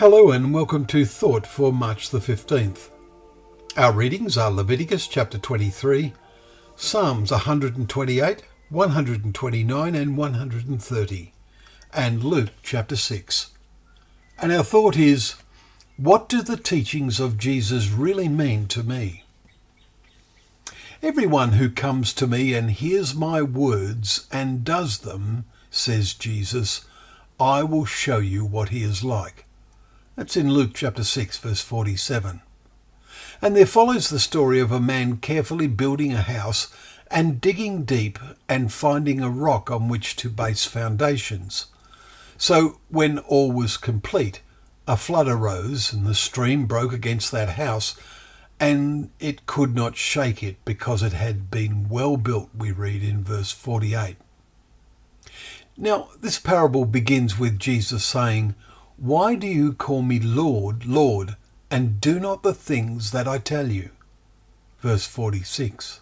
Hello and welcome to Thought for March the 15th. Our readings are Leviticus chapter 23, Psalms 128, 129 and 130, and Luke chapter 6. And our thought is, what do the teachings of Jesus really mean to me? Everyone who comes to me and hears my words and does them, says Jesus, I will show you what he is like. That's in Luke chapter 6, verse 47. And there follows the story of a man carefully building a house and digging deep and finding a rock on which to base foundations. So when all was complete, a flood arose and the stream broke against that house, and it could not shake it because it had been well built, we read in verse 48. Now, this parable begins with Jesus saying, Why do you call me Lord, Lord, and do not the things that I tell you? Verse 46.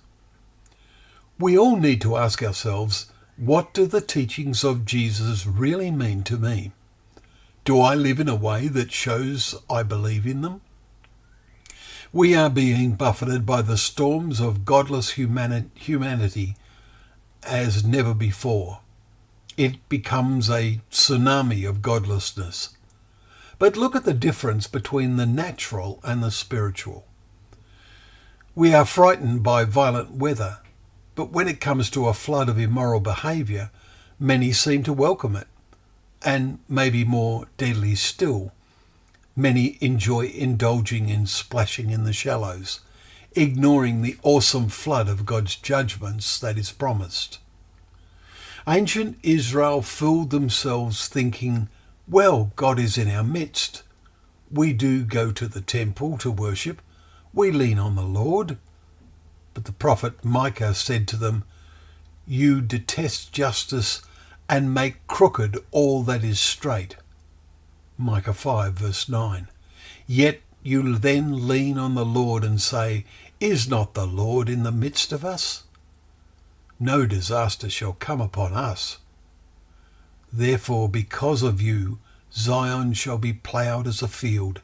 We all need to ask ourselves, what do the teachings of Jesus really mean to me? Do I live in a way that shows I believe in them? We are being buffeted by the storms of godless humanity as never before. It becomes a tsunami of godlessness. But look at the difference between the natural and the spiritual. We are frightened by violent weather, but when it comes to a flood of immoral behaviour, many seem to welcome it. And maybe more deadly still, many enjoy indulging in splashing in the shallows, ignoring the awesome flood of God's judgments that is promised. Ancient Israel fooled themselves thinking, well, God is in our midst. We do go to the temple to worship. We lean on the Lord. But the prophet Micah said to them, You detest justice and make crooked all that is straight. Micah 5 verse 9. Yet you then lean on the Lord and say, Is not the Lord in the midst of us? No disaster shall come upon us. Therefore, because of you, Zion shall be ploughed as a field,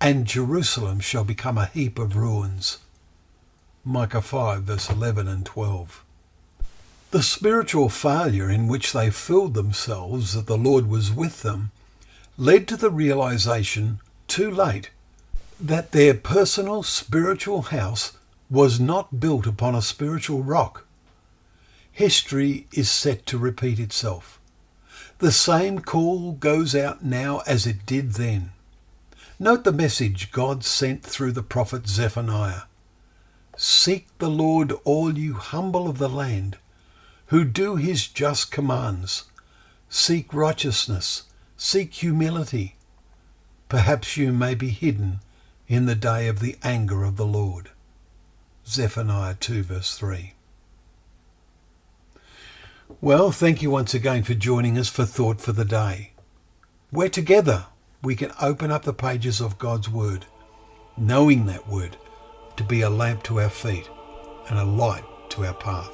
and Jerusalem shall become a heap of ruins. Micah 5 verse 11 and 12. The spiritual failure in which they fooled themselves that the Lord was with them led to the realization, too late, that their personal spiritual house was not built upon a spiritual rock. History is set to repeat itself. The same call goes out now as it did then. Note the message God sent through the prophet Zephaniah. Seek the Lord, all you humble of the land, who do his just commands. Seek righteousness, seek humility. Perhaps you may be hidden in the day of the anger of the Lord. Zephaniah 2 verse 3. Well, thank you once again for joining us for Thought for the Day, where together we can open up the pages of God's Word, knowing that Word to be a lamp to our feet and a light to our path.